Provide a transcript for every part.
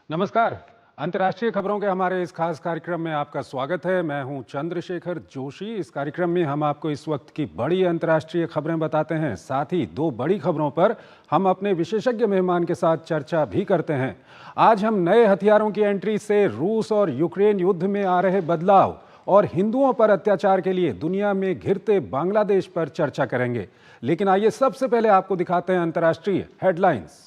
नमस्कार। अंतर्राष्ट्रीय खबरों के हमारे इस खास कार्यक्रम में आपका स्वागत है। मैं हूं चंद्रशेखर जोशी। इस कार्यक्रम में हम आपको इस वक्त की बड़ी अंतर्राष्ट्रीय खबरें बताते हैं। साथ ही दो बड़ी खबरों पर हम अपने विशेषज्ञ मेहमान के साथ चर्चा भी करते हैं। आज हम नए हथियारों की एंट्री से रूस और यूक्रेन युद्ध में आ रहे बदलाव और हिंदुओं पर अत्याचार के लिए दुनिया में घिरते बांग्लादेश पर चर्चा करेंगे। लेकिन आइए सबसे पहले आपको दिखाते हैं अंतर्राष्ट्रीय हेडलाइंस।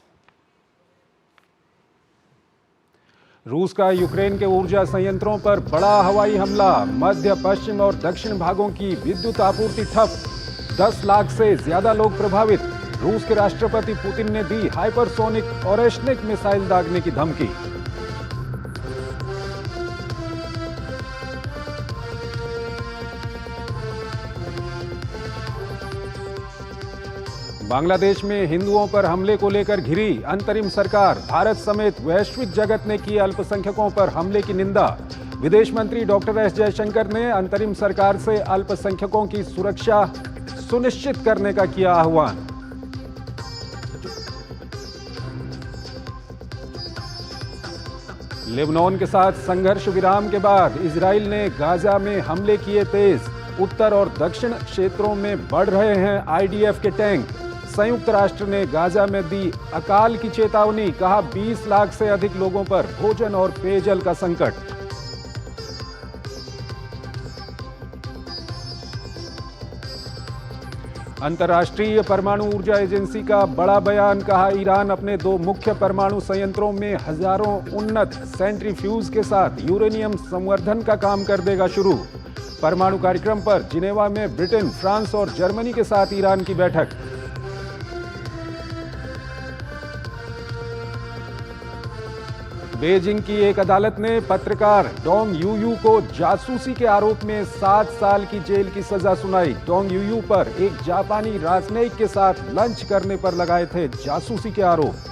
रूस का यूक्रेन के ऊर्जा संयंत्रों पर बड़ा हवाई हमला। मध्य, पश्चिम और दक्षिण भागों की विद्युत आपूर्ति ठप। 10 लाख से ज्यादा लोग प्रभावित। रूस के राष्ट्रपति पुतिन ने दी हाइपरसोनिक ओरेशनिक मिसाइल दागने की धमकी। बांग्लादेश में हिंदुओं पर हमले को लेकर घिरी अंतरिम सरकार। भारत समेत वैश्विक जगत ने की अल्पसंख्यकों पर हमले की निंदा। विदेश मंत्री डॉक्टर एस जयशंकर ने अंतरिम सरकार से अल्पसंख्यकों की सुरक्षा सुनिश्चित करने का किया आह्वान। लेबनान के साथ संघर्ष विराम के बाद इजराइल ने गाजा में हमले किए तेज। उत्तर और दक्षिण क्षेत्रों में बढ़ रहे हैं आईडीएफ के टैंक। संयुक्त राष्ट्र ने गाजा में दी अकाल की चेतावनी। कहा 20 लाख से अधिक लोगों पर भोजन और पेयजल का संकट। अंतर्राष्ट्रीय परमाणु ऊर्जा एजेंसी का बड़ा बयान। कहा ईरान अपने 2 मुख्य परमाणु संयंत्रों में हजारों उन्नत सेंट्रीफ्यूज के साथ यूरेनियम संवर्धन का काम कर देगा शुरू। परमाणु कार्यक्रम पर जिनेवा में ब्रिटेन, फ्रांस और जर्मनी के साथ ईरान की बैठक। बेजिंग की एक अदालत ने पत्रकार डोंग यूयू को जासूसी के आरोप में 7 साल की जेल की सजा सुनाई। डोंग यूयू पर एक जापानी राजनयिक के साथ लंच करने पर लगाए थे जासूसी के आरोप।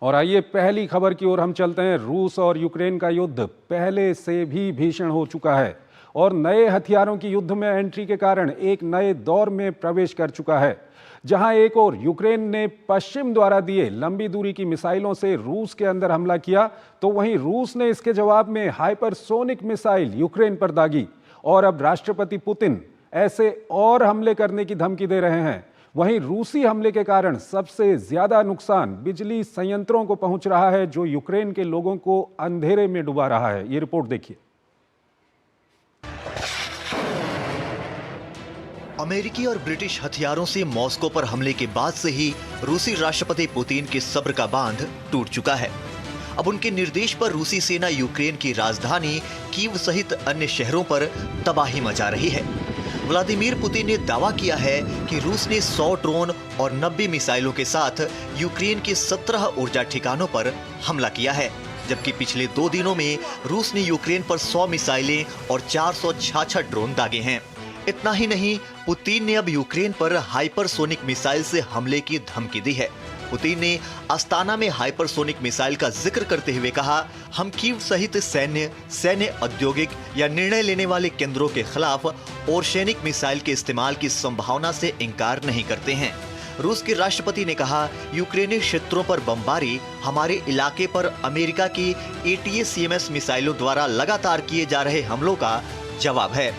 और आइए पहली खबर की ओर हम चलते हैं। रूस और यूक्रेन का युद्ध पहले से भी भीषण हो चुका है और नए हथियारों की युद्ध में एंट्री के कारण एक नए दौर में प्रवेश कर चुका है। जहां एक और यूक्रेन ने पश्चिम द्वारा दिए लंबी दूरी की मिसाइलों से रूस के अंदर हमला किया, तो वहीं रूस ने इसके जवाब में हाइपरसोनिक मिसाइल यूक्रेन पर दागी और अब राष्ट्रपति पुतिन ऐसे और हमले करने की धमकी दे रहे हैं। वहीं रूसी हमले के कारण सबसे ज्यादा नुकसान बिजली संयंत्रों को पहुंच रहा है, जो यूक्रेन के लोगों को अंधेरे में डुबा रहा है। ये रिपोर्ट देखिए। अमेरिकी और ब्रिटिश हथियारों से मॉस्को पर हमले के बाद से ही रूसी राष्ट्रपति पुतिन के सब्र का बांध टूट चुका है। अब उनके निर्देश पर रूसी सेना यूक्रेन की राजधानी कीव सहित अन्य शहरों पर तबाही मचा रही है। व्लादिमीर पुतिन ने दावा किया है कि रूस ने 100 ड्रोन और 90 मिसाइलों के साथ यूक्रेन के 17 ऊर्जा ठिकानों पर हमला किया है, जबकि पिछले 2 दिनों में रूस ने यूक्रेन पर 100 मिसाइलें और 466 ड्रोन दागे हैं। इतना ही नहीं, पुतिन ने अब यूक्रेन पर हाइपरसोनिक मिसाइल से हमले की धमकी दी है। पुतिन ने अस्ताना में हाइपरसोनिक मिसाइल का जिक्र करते हुए कहा, हम कीव सहित सैन्य औद्योगिक या निर्णय लेने वाले केंद्रों के खिलाफ ओरशेनिक मिसाइल के इस्तेमाल की संभावना से इनकार नहीं करते हैं। रूस के राष्ट्रपति ने कहा, यूक्रेनी क्षेत्रों पर बमबारी हमारे इलाके पर अमेरिका की ATACMS मिसाइलों द्वारा लगातार किए जा रहे हमलों का जवाब है।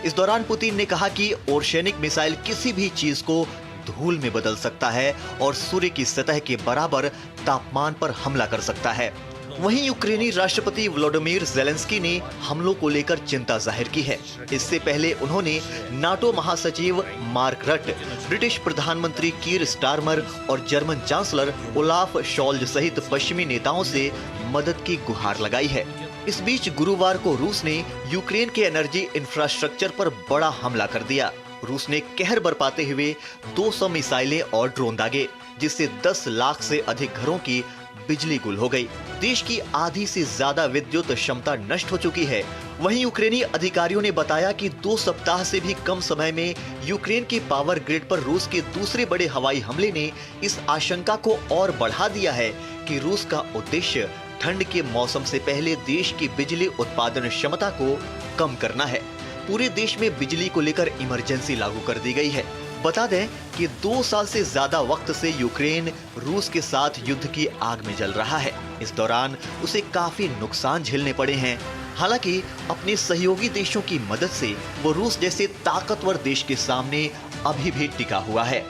इस दौरान पुतिन ने कहा कि ओरशेनिक मिसाइल किसी भी चीज को धूल में बदल सकता है और सूर्य की सतह के बराबर तापमान पर हमला कर सकता है। वहीं यूक्रेनी राष्ट्रपति वोलोडिमीर ज़ेलेंस्की ने हमलों को लेकर चिंता जाहिर की है। इससे पहले उन्होंने नाटो महासचिव मार्क रट, ब्रिटिश प्रधानमंत्री कीर स्टारमर और जर्मन चांसलर ओलाफ शॉल्ज सहित पश्चिमी नेताओं से मदद की गुहार लगाई है। इस बीच गुरुवार को रूस ने यूक्रेन के एनर्जी इंफ्रास्ट्रक्चर पर बड़ा हमला कर दिया। रूस ने कहर बरपाते हुए 200 मिसाइलें और ड्रोन दागे, जिससे 10 लाख से अधिक घरों की बिजली गुल हो गई। देश की आधी से ज्यादा विद्युत क्षमता नष्ट हो चुकी है। वहीं यूक्रेनी अधिकारियों ने बताया कि 2 सप्ताह से भी कम समय में यूक्रेन के पावर ग्रिड पर रूस के दूसरे बड़े हवाई हमले ने इस आशंका को और बढ़ा दिया है कि रूस का उद्देश्य ठंड के मौसम से पहले देश की बिजली उत्पादन क्षमता को कम करना है। पूरे देश में बिजली को लेकर इमरजेंसी लागू कर दी गई है। बता दें कि 2 साल से ज्यादा वक्त से यूक्रेन रूस के साथ युद्ध की आग में जल रहा है। इस दौरान उसे काफी नुकसान झेलने पड़े हैं। हालांकि अपने सहयोगी देशों की मदद से वो रूस जैसे ताकतवर देश के सामने अभी भी टिका हुआ है।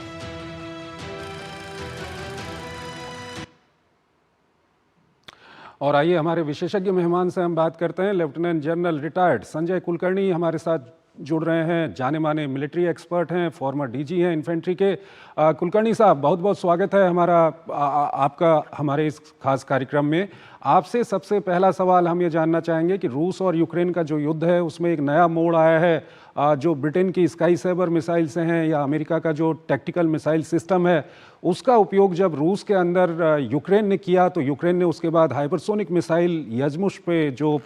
और आइए हमारे विशेषज्ञ मेहमान से हम बात करते हैं। Lieutenant general retired Sanjay Kulkarni हमारे साथ जुड़ रहे हैं। जाने माने मिलिट्री एक्सपर्ट हैं, फॉर्मर डीजी हैं इन्फेंट्री के। कुलकर्णी साहब, बहुत बहुत स्वागत है आपका हमारे इस खास कार्यक्रम में। आपसे सबसे पहला सवाल हम ये जानना चाहेंगे कि रूस और यूक्रेन का जो युद्ध है उसमें एक नया मोड़ आया है। जो ब्रिटेन की स्काई सेबर मिसाइल से हैं या अमेरिका का जो टैक्टिकल मिसाइल सिस्टम है उसका उपयोग जब रूस के अंदर यूक्रेन ने किया तो यूक्रेन ने उसके बाद हाइपरसोनिक मिसाइल यजमुश पे जो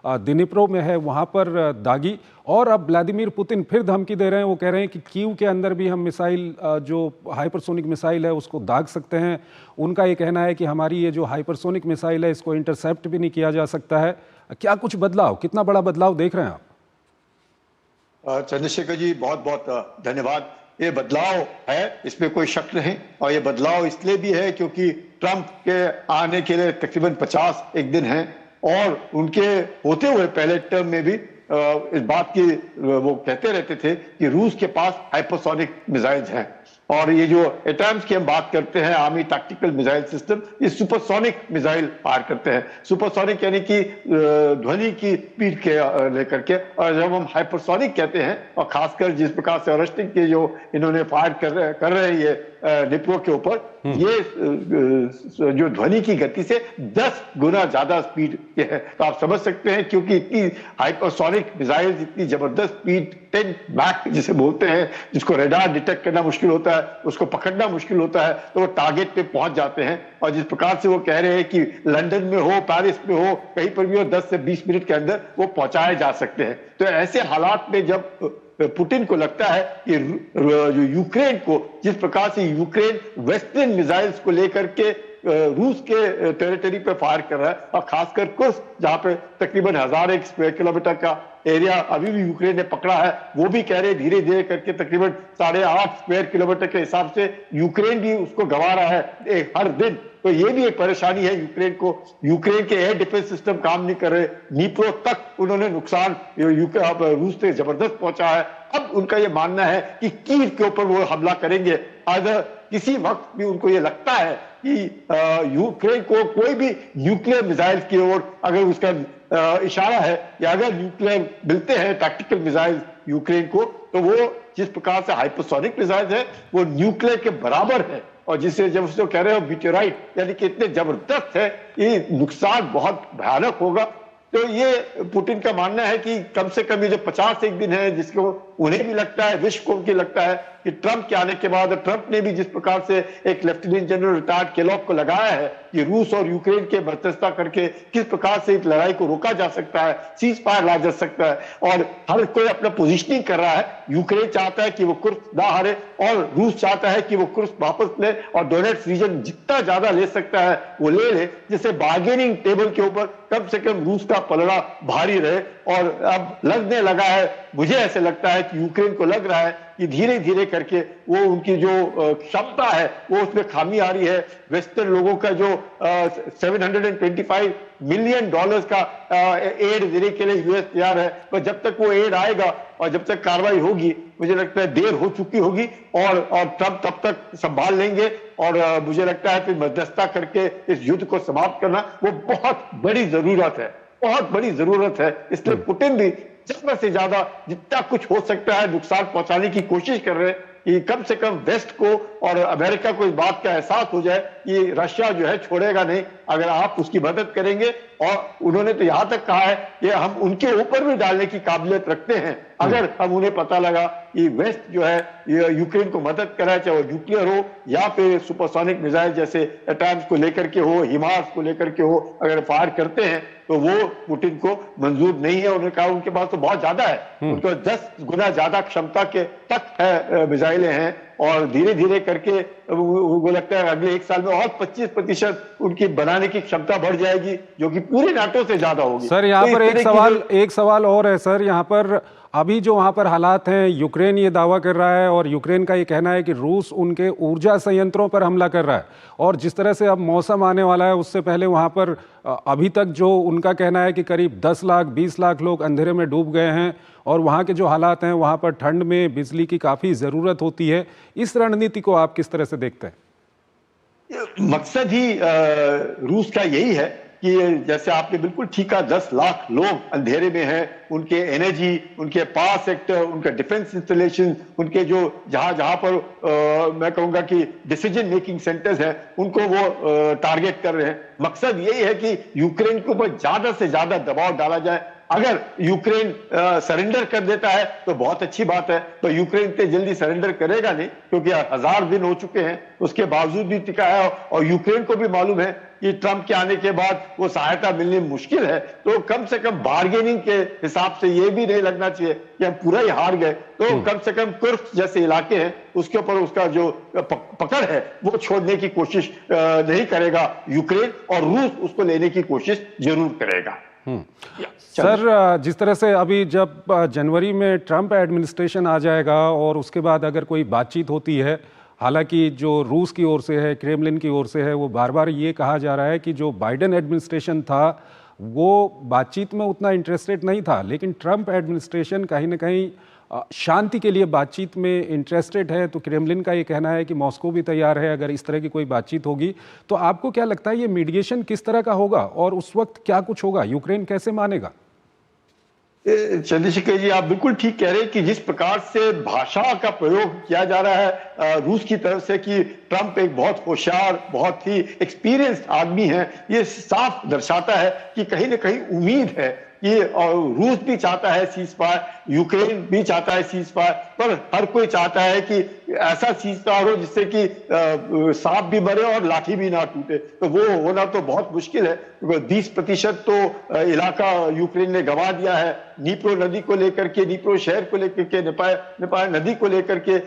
दिनिप्रो में है वहाँ पर दागी। और अब व्लादिमीर पुतिन फिर धमकी दे रहे हैं। वो कह रहे हैं कि कीव के अंदर भी हम मिसाइल जो हाइपरसोनिक मिसाइल है उसको दाग सकते हैं। उनका ये कहना है कि हमारी ये जो हाइपरसोनिक मिसाइल है इसको इंटरसेप्ट भी नहीं किया जा सकता है। क्या कुछ बदलाव, कितना बड़ा बदलाव देख रहे हैं आप? चंद्रशेखर जी, बहुत बहुत धन्यवाद। ये बदलाव है, इसमें कोई शक नहीं। और ये बदलाव इसलिए भी है क्योंकि ट्रंप के आने के लिए तकरीबन 51 दिन हैं और उनके होते हुए पहले टर्म में भी इस बात की वो कहते रहते थे कि रूस के पास हाइपरसोनिक मिसाइल्स हैं। और ये जो एटम्स की हम बात करते हैं, आर्मी टैक्टिकल मिसाइल सिस्टम, ये सुपरसोनिक मिसाइल फायर करते हैं। सुपरसोनिक यानी कि ध्वनि की स्पीड के लेकर के। और जब हम हाइपरसोनिक कहते हैं, और खासकर जिस प्रकार से अरेस्टिंग के जो इन्होंने फायर कर रहे हैं ये डिप्रो के ऊपर, ये जो ध्वनि की गति से 10 गुना ज्यादा स्पीड के है। तो आप समझ सकते हैं क्योंकि इतनी हाइपरसोनिक मिसाइल, इतनी जबरदस्त स्पीड, 10 मैक जिसे बोलते हैं, जिसको रेडार डिटेक्ट करना मुश्किल होता है, उसको पकड़ना मुश्किल होता है, तो वो टारगेट पे पहुंच जाते हैं। और जिस प्रकार से वो कह रहे हैं कि लंदन में हो, पेरिस में हो, कहीं पर भी हो, 10 से 20 मिनट के अंदर वो पहुंचाए जा सकते हैं। तो ऐसे हालात में जब पुतिन को लगता है कि जो यूक्रेन को, जिस प्रकार से यूक्रेन वेस्टर्न मिसाइल्स को लेकर के रूस के टेरिटरी पे फायर कर रहा है, और खासकर कुर्स्क जहां पे तकरीबन 1001 स्क्वायर किलोमीटर का एरिया अभी भी यूक्रेन ने पकड़ा है, वो भी कह रहे धीरे धीरे करके तकरीबन 8.5 स्क्वायर किलोमीटर के हिसाब से यूक्रेन भी उसको गंवा रहा है हर दिन। तो ये भी एक परेशानी है यूक्रेन को। यूक्रेन के एयर डिफेंस सिस्टम काम नहीं कर रहे। नीप्रो तक उन्होंने नुकसान रूस से जबरदस्त पहुंचा है। अब उनका ये मानना है कि कीव के ऊपर वो हमला करेंगे। अगर किसी वक्त भी उनको ये लगता है कि यूक्रेन को कोई भी न्यूक्लियर मिसाइल की ओर अगर उसका इशारा है, या अगर न्यूक्लियर मिलते हैं टैक्टिकल मिसाइल यूक्रेन को, तो वो जिस प्रकार से हाइपरसोनिक मिसाइल है वो न्यूक्लियर के बराबर है। और जिसे जब उसको कह रहे हो मीटेराइट, यानी कि इतने जबरदस्त है, ये नुकसान बहुत भयानक होगा। तो ये पुतिन का मानना है कि कम से कम ये जो 51 दिन है, जिसको उन्हें भी लगता है, विश्व को भी लगता है कि ट्रंप के आने के बाद, ट्रंप ने भी जिस प्रकार से एक लेफ्टिनेंट जनरल रिटायर्ड केलॉग को लगाया है कि रूस और यूक्रेन के मध्यस्थता करके किस प्रकार से इस लड़ाई को रोका जा सकता है, सीज फायर ला जा सकता है, और हर कोई अपना पोजिशनिंग कर रहा है। यूक्रेन चाहता है कि वो कुर्स्क ना हारे, और रूस चाहता है कि वो कुर्स्क वापस ले, और डोनेट्स रीजन जितना ज्यादा ले सकता है वो ले, जिससे बार्गेनिंग टेबल के ऊपर कम से कम रूस का पलड़ा भारी रहे। और अब लगने लगा है, मुझे ऐसे लगता है कि यूक्रेन को लग रहा है कि धीरे धीरे करके वो उनकी जो क्षमता है वो उसमें खामी आ रही है। वेस्टर्न लोगों का जो $725 मिलियन का एड देने के लिए यूएस तैयार है, पर जब तक वो एड आएगा और जब तक कार्रवाई होगी, मुझे लगता है देर हो चुकी होगी, और ट्रंप तब तक संभाल लेंगे। और मुझे लगता है कि मध्यस्थता करके इस युद्ध को समाप्त करना वो बहुत बड़ी जरूरत है, बहुत बड़ी जरूरत है। इसलिए पुतिन भी ज्यादा से ज्यादा जितना कुछ हो सकता है नुकसान पहुंचाने की कोशिश कर रहे हैं कि कम से कम वेस्ट को और अमेरिका को इस बात का एहसास हो जाए कि रशिया जो है छोड़ेगा नहीं अगर आप उसकी मदद करेंगे। और उन्होंने तो यहां तक कहा है कि हम उनके ऊपर भी डालने की काबिलियत रखते हैं अगर हम उन्हें पता लगा कि वेस्ट जो है यूक्रेन को मदद कराए, चाहे वो न्यूक्लियर हो या फिर सुपरसोनिक मिसाइल जैसे एटम्स को लेकर के हो, हिमार्स को लेकर के हो, अगर फायर करते हैं तो वो पुतिन को मंजूर नहीं है। उन्होंने कहा उनके पास तो बहुत ज्यादा है, उनको 10 गुना ज्यादा क्षमता के तक है मिसाइलें हैं और धीरे धीरे करके वो लगता है अगले 1 साल में और 25% उनकी बनाने की क्षमता बढ़ जाएगी, जो कि पूरे नाटो से ज्यादा होगी। सर यहाँ पर एक सवाल और है सर, यहाँ पर अभी जो वहाँ पर हालात हैं, यूक्रेन ये दावा कर रहा है और यूक्रेन का ये कहना है कि रूस उनके ऊर्जा संयंत्रों पर हमला कर रहा है, और जिस तरह से अब मौसम आने वाला है उससे पहले वहाँ पर अभी तक जो उनका कहना है कि करीब 10 लाख 20 लाख लोग अंधेरे में डूब गए हैं, और वहाँ के जो हालात हैं वहाँ पर ठंड में बिजली की काफ़ी ज़रूरत होती है। इस रणनीति को आप किस तरह से देखते हैं? मकसद ही रूस का यही है कि जैसे आपने बिल्कुल ठीक कहा, 10 लाख लोग अंधेरे में हैं, उनके एनर्जी, उनके पावर सेक्टर, उनका डिफेंस इंस्टॉलेशन, उनके जो जहां पर मैं कहूंगा कि डिसीजन मेकिंग सेंटर्स हैं, उनको वो टारगेट कर रहे हैं। मकसद यही है कि यूक्रेन के ऊपर ज्यादा से ज्यादा दबाव डाला जाए। अगर यूक्रेन सरेंडर कर देता है तो बहुत अच्छी बात है, तो यूक्रेन इतने जल्दी सरेंडर करेगा नहीं, क्योंकि 1000 दिन हो चुके हैं, उसके बावजूद भी टिका है, और यूक्रेन को भी मालूम है कि ट्रंप के आने के बाद वो सहायता मिलनी मुश्किल है। तो कम से कम बार्गेनिंग के हिसाब से ये भी नहीं लगना चाहिए कि हम पूरा ही हार गए, तो कम से कम कुर्स्क जैसे इलाके हैं उसके ऊपर उसका जो पकड़ है वो छोड़ने की कोशिश नहीं करेगा यूक्रेन, और रूस उसको लेने की कोशिश जरूर करेगा। सर, जिस तरह से अभी जब जनवरी में ट्रंप एडमिनिस्ट्रेशन आ जाएगा और उसके बाद अगर कोई बातचीत होती है, हालांकि जो रूस की ओर से है, क्रेमलिन की ओर से है, वो बार बार ये कहा जा रहा है कि जो बाइडेन एडमिनिस्ट्रेशन था वो बातचीत में उतना इंटरेस्टेड नहीं था, लेकिन ट्रंप एडमिनिस्ट्रेशन कहीं ना कहीं शांति के लिए बातचीत में इंटरेस्टेड है। तो क्रेमलिन का ये कहना है कि मॉस्को भी तैयार है अगर इस तरह की कोई बातचीत होगी। तो आपको क्या लगता है ये मीडिएशन किस तरह का होगा और उस वक्त क्या कुछ होगा, यूक्रेन कैसे मानेगा? चंद्रशेखर जी, आप बिल्कुल ठीक कह रहे हैं कि जिस प्रकार से भाषा का प्रयोग किया जा रहा है रूस की तरफ से कि ट्रंप एक बहुत होशियार, बहुत ही एक्सपीरियंस्ड आदमी है, ये साफ दर्शाता है कि कहीं ना कहीं उम्मीद है कि रूस भी चाहता है सीज फायर, यूक्रेन भी चाहता है सीज फायर, पर हर कोई चाहता है कि ऐसा सीज फायर हो जिससे कि सांप भी मरे और लाठी भी ना टूटे। तो वो होना तो बहुत मुश्किल है, 20% तो इलाका यूक्रेन ने गंवा दिया है। नीप्रो नदी को लेकर के, नीप्रो शहर को लेकर के, निपाय नदी को लेकर के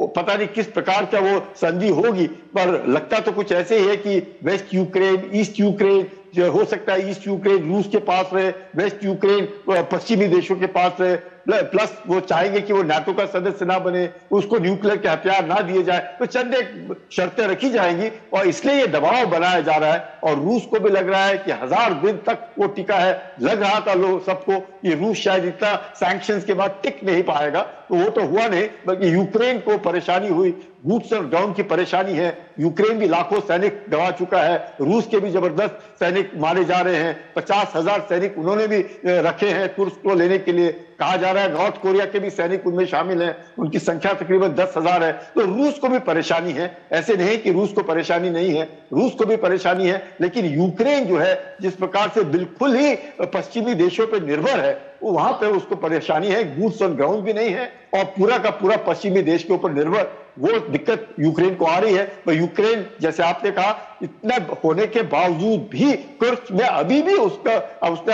पता नहीं किस प्रकार का वो संधि होगी, पर लगता तो कुछ ऐसे ही है कि वेस्ट यूक्रेन, ईस्ट यूक्रेन, जो हो सकता है ईस्ट यूक्रेन रूस के पास रहे, वेस्ट यूक्रेन पश्चिमी देशों के पास रहे, प्लस वो चाहेंगे कि वो नाटो का सदस्य ना बने, उसको न्यूक्लियर के हथियार ना दिए जाए, तो चंद एक शर्तें रखी जाएंगी, और इसलिए ये दबाव बनाया जा रहा है। और रूस को भी लग रहा है कि 1000 दिन तक वो टिका है। लग रहा था लोग सबको कि रूस शायद इतना सैंक्शंस के बाद टिक नहीं पाएगा, तो वो तो हुआ नहीं, बल्कि यूक्रेन को परेशानी हुई, बूट्स ऑन ग्राउंड की परेशानी है। यूक्रेन भी लाखों सैनिक गंवा चुका है, रूस के भी जबरदस्त सैनिक मारे जा रहे हैं, 50,000 सैनिक उन्होंने भी रखे हैं कुर्स्क को लेने के लिए। कहा जा रहा है नॉर्थ कोरिया के भी सैनिक उनमें शामिल हैं, उनकी संख्या तकरीबन 10,000 है। तो रूस को भी परेशानी है, ऐसे नहीं कि रूस को परेशानी नहीं है, रूस को भी परेशानी है। लेकिन यूक्रेन जो है जिस प्रकार से बिल्कुल ही पश्चिमी देशों पर निर्भर है, वो वहां पे उसको परेशानी है, बूट्स ऑन ग्राउंड भी नहीं है, और पूरा का पूरा पश्चिमी देश के ऊपर निर्भर, वो दिक्कत यूक्रेन को आ रही है। पर यूक्रेन, जैसे आपने कहा, इतना होने के बावजूद भी कुर्स्क में अभी भी उसने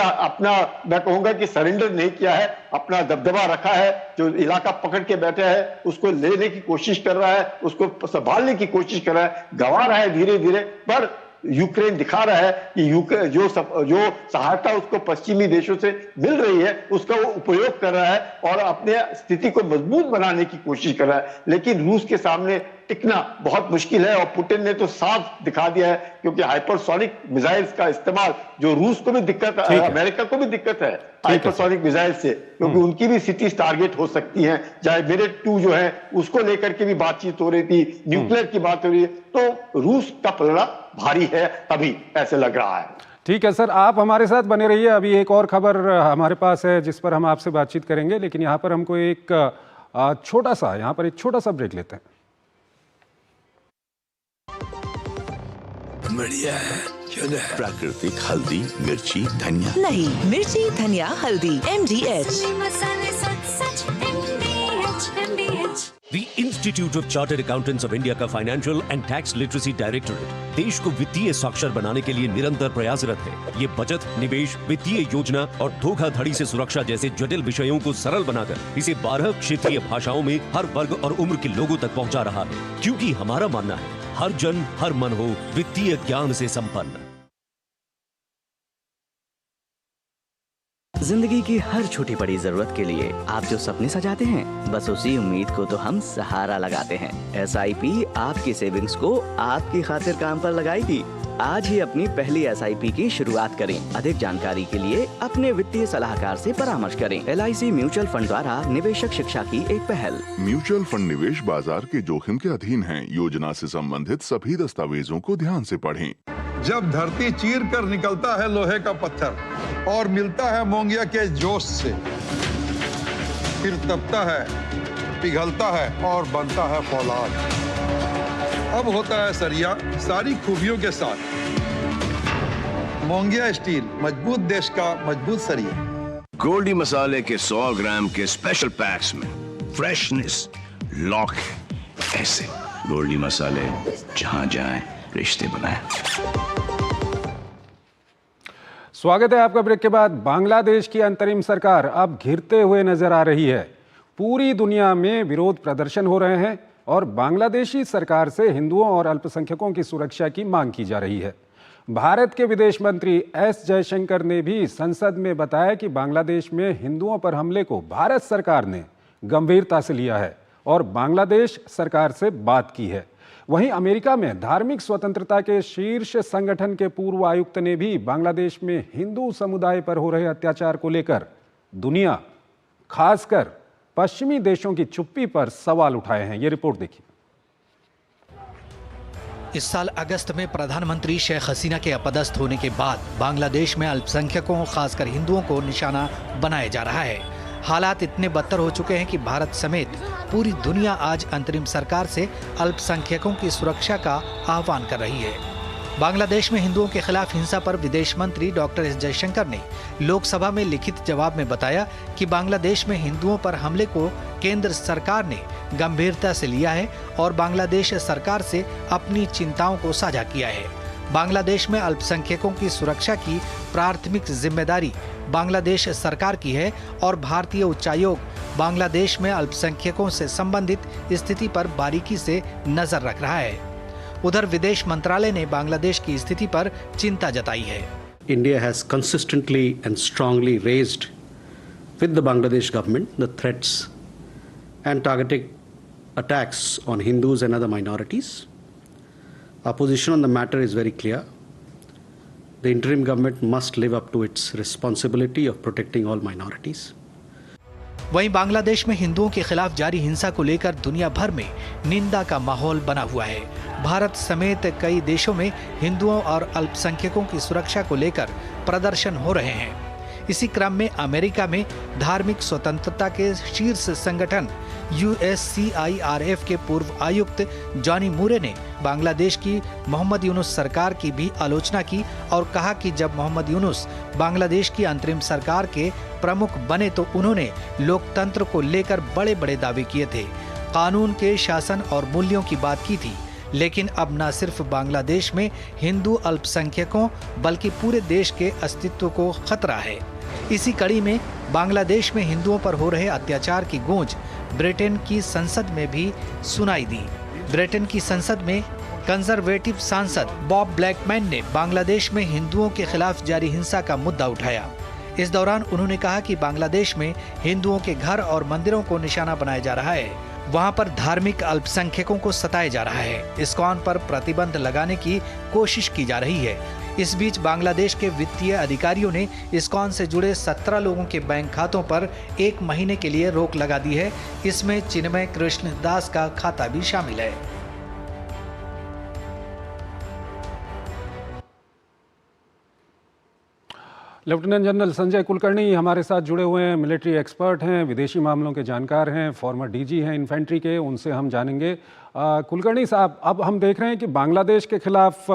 अपना, मैं कहूंगा कि सरेंडर नहीं किया है, अपना दबदबा रखा है। जो इलाका पकड़ के बैठा है उसको लेने की कोशिश कर रहा है, उसको संभालने की कोशिश कर रहा है, गंवा रहा है धीरे धीरे, पर यूक्रेन दिखा रहा है कि जो सहायता उसको पश्चिमी देशों से मिल रही है उसका वो उपयोग कर रहा है और अपने स्थिति को मजबूत बनाने की कोशिश कर रहा है। लेकिन रूस के सामने टिकना बहुत मुश्किल है, और पुतिन ने तो साफ दिखा दिया है, क्योंकि हाइपरसोनिक मिसाइल्स का इस्तेमाल जो रूस को भी दिक्कत है, अमेरिका को भी दिक्कत है हाइपरसोनिक मिसाइल से, क्योंकि उनकी भी सिटीज टारगेट हो सकती हैं। चाहे मिरेट 2 जो है उसको लेकर के भी बातचीत हो रही थी, न्यूक्लियर की बात हो रही है, तो रूस का पलड़ा भारी है अभी, ऐसे लग रहा है। ठीक है सर, आप हमारे साथ बने रहिए। अभी एक और खबर हमारे पास है जिस पर हम आपसे बातचीत करेंगे, लेकिन यहाँ पर हमको एक छोटा सा ब्रेक लेते हैं। बढ़िया है, क्यों ना? प्राकृतिक हल्दी, मिर्ची, धनिया नहीं, मिर्ची, धनिया, हल्दी, MDH। मसाले सच MDH। The Institute of Chartered Accountants of India का financial and tax literacy directorate देश को वित्तीय साक्षर बनाने के लिए निरंतर प्रयासरत है। ये बचत, निवेश, वित्तीय योजना और धोखाधड़ी से सुरक्षा जैसे जटिल विषयों को सरल बनाकर इसे 12 क्षेत्रीय भाषाओं में हर वर्ग और उम्र के लोगों तक पहुंचा रहा है, क्योंकि हमारा मानना है हर जन हर मन हो वित्तीय ज्ञान से संपन्न। जिंदगी की हर छोटी बड़ी जरूरत के लिए आप जो सपने सजाते हैं, बस उसी उम्मीद को तो हम सहारा लगाते हैं। SIP आपकी सेविंग्स को आपकी खातिर काम पर लगाएगी। आज ही अपनी पहली SIP की शुरुआत करें। अधिक जानकारी के लिए अपने वित्तीय सलाहकार से परामर्श करें। LIC म्यूचुअल फंड द्वारा निवेशक शिक्षा की एक पहल। म्यूचुअल फंड निवेश बाजार के जोखिम के अधीन है। योजना से संबंधित सभी दस्तावेजों को ध्यान से पढ़ें। जब धरती चीर कर निकलता है लोहे का पत्थर और मिलता है मोंगिया के जोश से, फिर तपता है, पिघलता है और बनता है फौलाद। अब होता है सरिया सारी खूबियों के साथ। मोंगिया स्टील, मजबूत देश का मजबूत सरिया। गोल्डी मसाले के 100 ग्राम के स्पेशल पैक्स में फ्रेशनेस लॉक है। ऐसे गोल्डी मसाले जहां जाएं रिश्ते बनाएं। स्वागत है आपका ब्रेक के बाद। बांग्लादेश की अंतरिम सरकार अब घिरते हुए नजर आ रही है। पूरी दुनिया में विरोध प्रदर्शन हो रहे हैं और बांग्लादेशी सरकार से हिंदुओं और अल्पसंख्यकों की सुरक्षा की मांग की जा रही है। भारत के विदेश मंत्री S जयशंकर ने भी संसद में बताया कि बांग्लादेश में हिंदुओं पर हमले को भारत सरकार ने गंभीरता से लिया है और बांग्लादेश सरकार से बात की है। वहीं अमेरिका में धार्मिक स्वतंत्रता के शीर्ष संगठन के पूर्व आयुक्त ने भी बांग्लादेश में हिंदू समुदाय पर हो रहे अत्याचार को लेकर दुनिया, खासकर पश्चिमी देशों की चुप्पी पर सवाल उठाए हैं। ये रिपोर्ट देखिए। इस साल अगस्त में प्रधानमंत्री शेख हसीना के अपदस्थ होने के बाद बांग्लादेश में अल्पसंख्यकों, खासकर हिंदुओं को निशाना बनाया जा रहा है। हालात इतने बदतर हो चुके हैं कि भारत समेत पूरी दुनिया आज अंतरिम सरकार से अल्पसंख्यकों की सुरक्षा का आह्वान कर रही है। बांग्लादेश में हिंदुओं के खिलाफ हिंसा पर विदेश मंत्री डॉक्टर S जयशंकर ने लोकसभा में लिखित जवाब में बताया कि बांग्लादेश में हिंदुओं पर हमले को केंद्र सरकार ने गंभीरता से लिया है और बांग्लादेश सरकार से अपनी चिंताओं को साझा किया है। बांग्लादेश में अल्पसंख्यकों की सुरक्षा की प्राथमिक जिम्मेदारी बांग्लादेश सरकार की है और भारतीय उच्चायोग बांग्लादेश में अल्पसंख्यकों से संबंधित स्थिति पर बारीकी से नजर रख रहा है। उधर विदेश मंत्रालय ने बांग्लादेश की स्थिति पर चिंता जताई है। India has consistently and strongly raised with the Bangladesh government the threats and targeted attacks on Hindus and other minorities. Our position on the matter is very clear. The interim government must live up to its responsibility of protecting all minorities. वहीं बांग्लादेश में हिंदुओं के खिलाफ जारी हिंसा को लेकर दुनिया भर में निंदा का माहौल बना हुआ है। भारत समेत कई देशों में हिंदुओं और अल्पसंख्यकों की सुरक्षा को लेकर प्रदर्शन हो रहे हैं। इसी क्रम में अमेरिका में धार्मिक स्वतंत्रता के शीर्ष संगठन USCIRF के पूर्व आयुक्त जॉनी मूरे ने बांग्लादेश की मोहम्मद यूनुस सरकार की भी आलोचना की और कहा कि जब मोहम्मद यूनुस बांग्लादेश की अंतरिम सरकार के प्रमुख बने तो उन्होंने लोकतंत्र को लेकर बड़े बड़े दावे किए थे, कानून के शासन और मूल्यों की बात की थी। लेकिन अब न सिर्फ बांग्लादेश में हिंदू अल्पसंख्यकों बल्कि पूरे देश के अस्तित्व को खतरा है। इसी कड़ी में बांग्लादेश में हिंदुओं पर हो रहे अत्याचार की गूंज ब्रिटेन की संसद में भी सुनाई दी। ब्रिटेन की संसद में कंजर्वेटिव सांसद बॉब ब्लैकमैन ने बांग्लादेश में हिंदुओं के खिलाफ जारी हिंसा का मुद्दा उठाया। इस दौरान उन्होंने कहा कि बांग्लादेश में हिंदुओं के घर और मंदिरों को निशाना बनाया जा रहा है, वहां पर धार्मिक अल्पसंख्यकों को सताया जा रहा है। इस्कॉन पर प्रतिबंध लगाने की कोशिश की जा रही है। इस बीच बांग्लादेश के वित्तीय अधिकारियों ने इस्कॉन से जुड़े 17 लोगों के बैंक खातों पर 1 महीने के लिए रोक लगा दी है। इसमें चिन्मय कृष्ण दास का खाता भी शामिल है। लेफ्टिनेंट जनरल संजय कुलकर्णी हमारे साथ जुड़े हुए हैं, मिलिट्री एक्सपर्ट हैं, विदेशी मामलों के जानकार हैं, फॉर्मर डीजी हैं इन्फेंट्री के, उनसे हम जानेंगे। कुलकर्णी साहब, अब हम देख रहे हैं कि बांग्लादेश के खिलाफ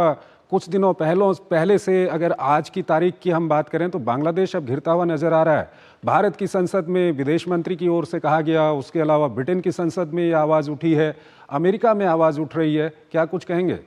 कुछ दिनों पहले से अगर आज की तारीख की हम बात करें तो बांग्लादेश अब घिरता हुआ नजर आ रहा है। भारत की संसद में विदेश मंत्री की ओर से कहा गया, उसके अलावा ब्रिटेन की संसद में ये आवाज उठी है, अमेरिका में आवाज उठ रही है, क्या कुछ कहेंगे?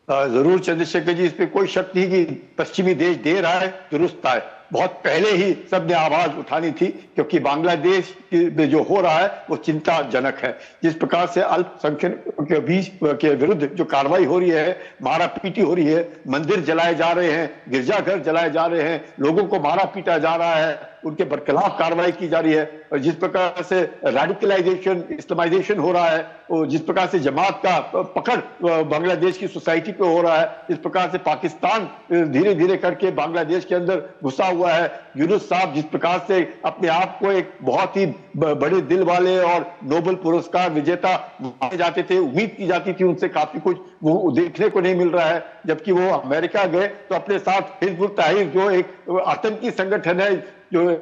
जरूर चंद्रशेखर जी, इस पे कोई शक नहीं कि पश्चिमी देश दे रहा है, दुरुस्त है। बहुत पहले ही सबने आवाज उठानी थी, क्योंकि बांग्लादेश में जो हो रहा है वो चिंताजनक है। जिस प्रकार से अल्पसंख्यकों के बीच के विरुद्ध जो कार्रवाई हो रही है, मारा पीटी हो रही है, मंदिर जलाए जा रहे हैं, गिरजाघर जलाए जा रहे हैं, लोगों को मारा पीटा जा रहा है, उनके बरखिलाफ कार्रवाई की जा रही है, और जिस प्रकार से रेडिकलाइजेशन, इस्लामाइजेशन हो रहा है, और जिस प्रकार से जमात का पकड़ बांग्लादेश की सोसाइटी पे हो रहा है, इस प्रकार से पाकिस्तान धीरे धीरे करके बांग्लादेश के अंदर घुसा हुआ है। यूनुस साहब जिस प्रकार से अपने आप को एक बहुत ही बड़े दिल वाले और नोबेल पुरस्कार विजेता माने जाते थे, उम्मीद की जाती थी उनसे काफी कुछ, वो देखने को नहीं मिल रहा है। जबकि वो अमेरिका गए तो अपने साथ हिजबुल तहरीर जो एक आतंकी संगठन है, जो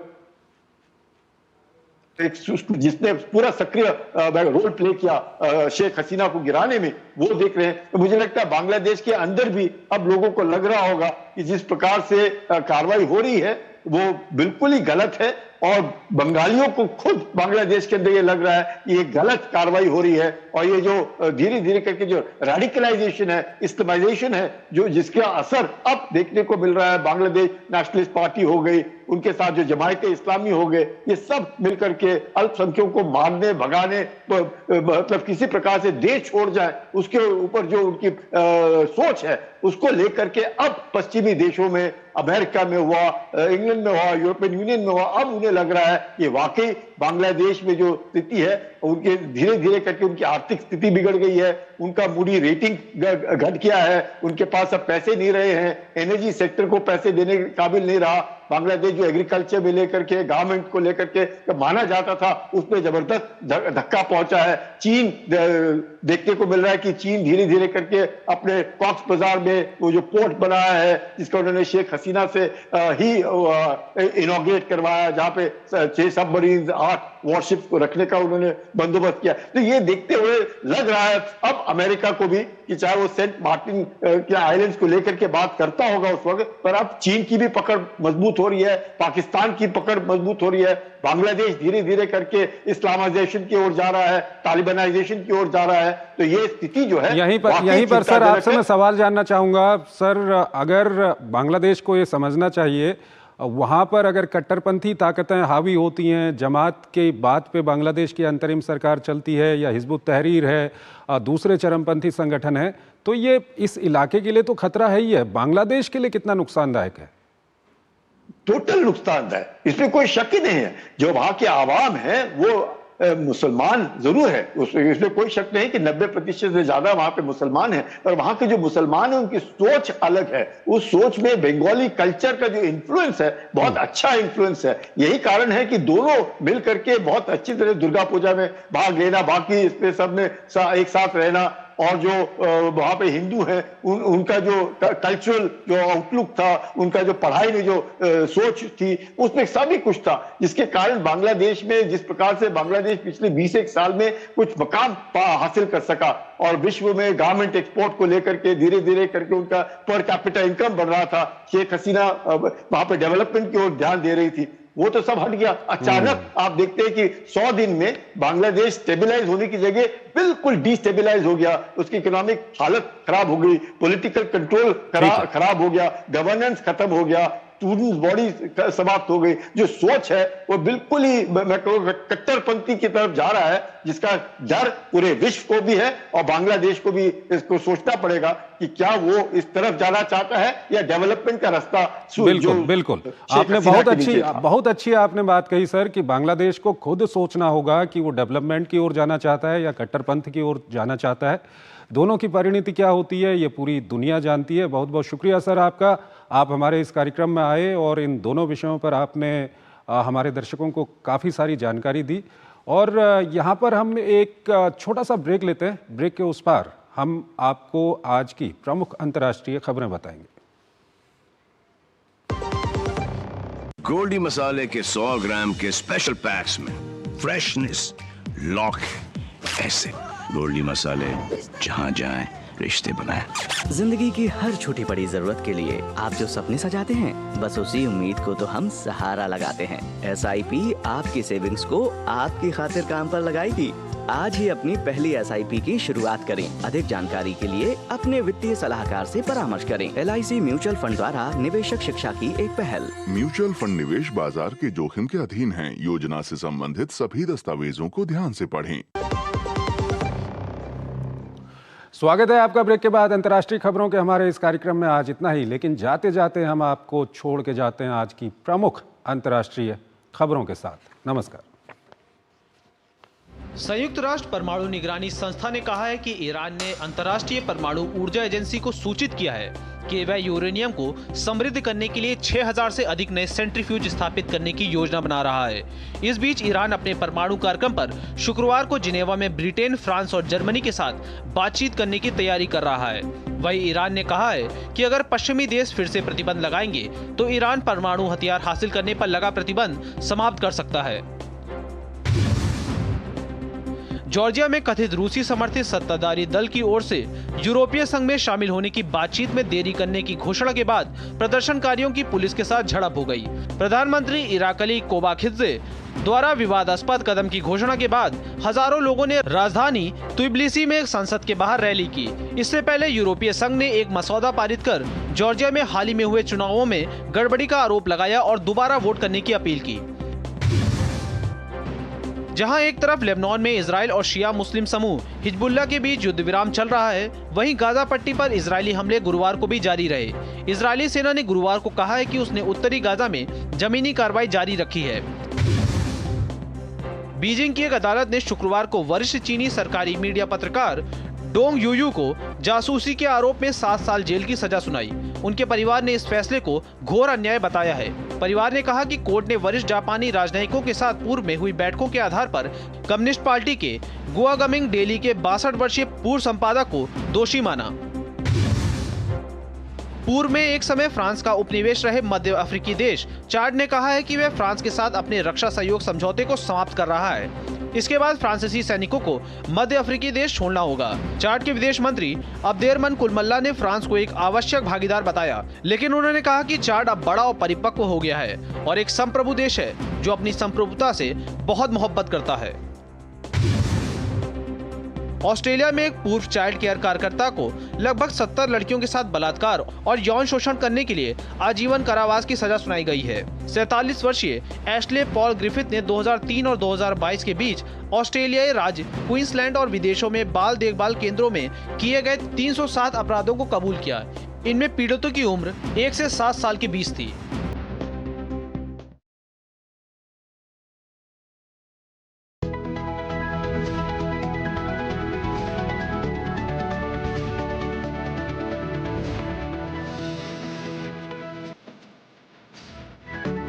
जिसने पूरा सक्रिय रोल प्ले किया शेख हसीना को गिराने में, वो देख रहे हैं। तो मुझे लगता है बांग्लादेश के अंदर भी अब लोगों को लग रहा होगा कि जिस प्रकार से कार्रवाई हो रही है वो बिल्कुल ही गलत है, और बंगालियों को खुद बांग्लादेश के अंदर ये लग रहा है कि ये गलत कार्रवाई हो रही है। और ये जो धीरे धीरे करके जो रेडिकलाइजेशन है, इस्लामाइजेशन है, जो जिसका असर अब देखने को मिल रहा है, बांग्लादेश नेशनलिस्ट पार्टी हो गई, उनके साथ जो जमायत इस्लामी हो गए, ये सब मिलकर के अल्पसंख्यकों को मारने भगाने, मतलब किसी प्रकार से देश छोड़ जाए, उसके ऊपर जो उनकी सोच है उसको लेकर के अब पश्चिमी देशों में, अमेरिका में हुआ, इंग्लैंड में हुआ, यूरोपियन यूनियन में हुआ, अब उन्हें लग रहा है कि वाकई बांग्लादेश में जो स्थिति है, उनके धीरे धीरे करके उनकी आर्थिक स्थिति बिगड़ गई है, उनका मूडी रेटिंग घट गया है, उनके पास अब पैसे नहीं रहे हैं, एनर्जी सेक्टर को पैसे देने के काबिल नहीं रहा। बांग्लादेश जो एग्रीकल्चर में लेकर के, गवर्नमेंट को लेकर के माना जाता था, उसमें जबरदस्त धक्का पहुंचा है। चीन देखने को मिल रहा है कि चीन धीरे धीरे करके अपने कॉक्स बाजार में वो जो पोर्ट बनाया है, जिसका उन्होंने शेख हसीना से ही इनॉग्रेट करवाया, जहां पे 6 सबमरीन, 8 वॉरशिप्स को रखने का उन्होंने बंदोबस्त किया। तो ये देखते हुए लग रहा है अब अमेरिका को भी कि चाहे वो सेंट मार्टिन के आइलैंड्स को लेकर के बात करता होगा उस वक्त, पर अब चीन की भी पकड़ मजबूत हो रही है, पाकिस्तान की पकड़ मजबूत हो रही है, बांग्लादेश धीरे धीरे करके इस्लामाइजेशन की ओर जा रहा है, तालिबानाइजेशन की ओर जा रहा है। तो ये स्थिति जो है यहीं पर सर आपसे मैं सवाल जानना चाहूंगा। सर, अगर बांग्लादेश को ये समझना चाहिए, वहां पर अगर कट्टरपंथी ताकतें हावी होती हैं, जमात के बात पे बांग्लादेश की अंतरिम सरकार चलती है, या हिजबुत तहरीर है, दूसरे चरमपंथी संगठन है, तो ये इस इलाके के लिए तो खतरा है ही है। बांग्लादेश के लिए कितना नुकसानदायक है? टोटल नुकसानदायक, इसमें कोई शक ही नहीं है। जो वहां के आवाम है वो मुसलमान जरूर है, इसमें कोई शक नहीं कि 90% से ज्यादा वहां पे मुसलमान है, और वहां के जो मुसलमान है उनकी सोच अलग है। उस सोच में बंगाली कल्चर का जो इन्फ्लुएंस है, बहुत अच्छा इन्फ्लुएंस है। यही कारण है कि दोनों मिल करके बहुत अच्छी तरह दुर्गा पूजा में भाग लेना, बाकी इसमें सब में एक साथ रहना, और जो वहां पे हिंदू हैं उनका जो कल्चरल जो आउटलुक था, उनका जो पढ़ाई में जो सोच थी, उसमें सभी कुछ था, जिसके कारण बांग्लादेश में जिस प्रकार से बांग्लादेश पिछले 20 साल में कुछ मकाम हासिल कर सका, और विश्व में गारमेंट एक्सपोर्ट को लेकर के धीरे धीरे करके उनका पर कैपिटा इनकम बढ़ रहा था। शेख हसीना वहां पे डेवलपमेंट की ओर ध्यान दे रही थी, वो तो सब हट गया। अचानक आप देखते हैं कि 100 दिन में बांग्लादेश स्टेबलाइज होने की जगह बिल्कुल डिस्टेबलाइज हो गया, उसकी इकोनॉमिक हालत खराब हो गई, पॉलिटिकल कंट्रोल खराब हो गया, गवर्नेंस खत्म हो गया, स्टूडेंट्स बॉडी समाप्त हो गई। जो सोच है वो बिल्कुल ही मैं कहूँगा कट्टरपंथी की तरफ जा रहा है, जिसका डर पूरे विश्व को भी है, और बांग्लादेश को भी इसको सोचना पड़ेगा कि क्या वो इस तरफ जाना चाहता है या डेवलपमेंट का रास्ता। बिल्कुल आपने बहुत अच्छी आपने बात कही सर, कि बांग्लादेश को खुद सोचना होगा कि वो डेवलपमेंट की ओर जाना चाहता है या कट्टरपंथ की ओर जाना चाहता है। दोनों की परिणति क्या होती है ये पूरी दुनिया जानती है। बहुत बहुत शुक्रिया सर आपका, आप हमारे इस कार्यक्रम में आए और इन दोनों विषयों पर आपने हमारे दर्शकों को काफ़ी सारी जानकारी दी। और यहाँ पर हम एक छोटा सा ब्रेक लेते हैं, ब्रेक के उस पार हम आपको आज की प्रमुख अंतर्राष्ट्रीय खबरें बताएंगे। गोल्डी मसाले के 100 ग्राम के स्पेशल पैक्स में फ्रेशनेस, लॉक, ऐसे गोल्डी मसाले जहां जाएं रिश्ते बनाए। जिंदगी की हर छोटी बड़ी जरूरत के लिए आप जो सपने सजाते हैं, बस उसी उम्मीद को तो हम सहारा लगाते हैं। SIP आपकी सेविंग्स को आपकी खातिर काम पर लगाएगी। आज ही अपनी पहली SIP की शुरुआत करें। अधिक जानकारी के लिए अपने वित्तीय सलाहकार से परामर्श करें। LIC म्यूचुअल फंड द्वारा निवेशक शिक्षा की एक पहल। म्यूचुअल फंड निवेश बाजार के जोखिम के अधीन हैं। योजना से संबंधित सभी दस्तावेजों को ध्यान से पढ़ें। स्वागत है आपका ब्रेक के बाद अंतर्राष्ट्रीय खबरों के हमारे इस कार्यक्रम में। आज इतना ही, लेकिन जाते जाते हम आपको छोड़ के जाते हैं आज की प्रमुख अंतर्राष्ट्रीय खबरों के साथ। नमस्कार। संयुक्त राष्ट्र परमाणु निगरानी संस्था ने कहा है कि ईरान ने अंतर्राष्ट्रीय परमाणु ऊर्जा एजेंसी को सूचित किया है कि वह यूरेनियम को समृद्ध करने के लिए 6000 से अधिक नए सेंट्रीफ्यूज स्थापित करने की योजना बना रहा है। इस बीच ईरान अपने परमाणु कार्यक्रम पर शुक्रवार को जिनेवा में ब्रिटेन, फ्रांस और जर्मनी के साथ बातचीत करने की तैयारी कर रहा है। वहीं ईरान ने कहा है कि अगर पश्चिमी देश फिर से प्रतिबंध लगाएंगे तो ईरान परमाणु हथियार हासिल करने पर लगा प्रतिबंध समाप्त कर सकता है। जॉर्जिया में कथित रूसी समर्थित सत्ताधारी दल की ओर से यूरोपीय संघ में शामिल होने की बातचीत में देरी करने की घोषणा के बाद प्रदर्शनकारियों की पुलिस के साथ झड़प हो गई। प्रधानमंत्री इराकली कोबाखित्जे द्वारा विवादास्पद कदम की घोषणा के बाद हजारों लोगों ने राजधानी त्बिलिसी में संसद के बाहर रैली की। इससे पहले यूरोपीय संघ ने एक मसौदा पारित कर जॉर्जिया में हाल ही में हुए चुनावों में गड़बड़ी का आरोप लगाया और दोबारा वोट करने की अपील की। जहां एक तरफ लेबनान में इजराइल और शिया मुस्लिम समूह हिजबुल्लाह के बीच युद्ध विराम चल रहा है, वहीं गाजा पट्टी पर इजरायली हमले गुरुवार को भी जारी रहे। इजरायली सेना ने गुरुवार को कहा है कि उसने उत्तरी गाजा में जमीनी कार्रवाई जारी रखी है। बीजिंग की एक अदालत ने शुक्रवार को वरिष्ठ चीनी सरकारी मीडिया पत्रकार डोंग यूयू को जासूसी के आरोप में 7 साल जेल की सजा सुनाई। उनके परिवार ने इस फैसले को घोर अन्याय बताया है। परिवार ने कहा कि कोर्ट ने वरिष्ठ जापानी राजनयिकों के साथ पूर्व में हुई बैठकों के आधार पर कम्युनिस्ट पार्टी के गुआगमिंग डेली के 62 वर्षीय पूर्व संपादक को दोषी माना। पूर्व में एक समय फ्रांस का उपनिवेश रहे मध्य अफ्रीकी देश चाड ने कहा है कि वह फ्रांस के साथ अपने रक्षा सहयोग समझौते को समाप्त कर रहा है। इसके बाद फ्रांसीसी सैनिकों को मध्य अफ्रीकी देश छोड़ना होगा। चाड के विदेश मंत्री अब्देरमन कुलमल्ला ने फ्रांस को एक आवश्यक भागीदार बताया, लेकिन उन्होंने कहा कि चाड अब बड़ा और परिपक्व हो गया है और एक संप्रभु देश है जो अपनी संप्रभुता से बहुत मोहब्बत करता है। ऑस्ट्रेलिया में एक पूर्व चाइल्ड केयर कार्यकर्ता को लगभग 70 लड़कियों के साथ बलात्कार और यौन शोषण करने के लिए आजीवन कारावास की सजा सुनाई गई है। 47 वर्षीय एशले पॉल ग्रिफिथ ने 2003 और 2022 के बीच ऑस्ट्रेलियाई राज्य क्वींसलैंड और विदेशों में बाल देखभाल केंद्रों में किए गए 307 अपराधों को कबूल किया। इनमें पीड़ितों की उम्र 1 से 7 साल के बीच थी।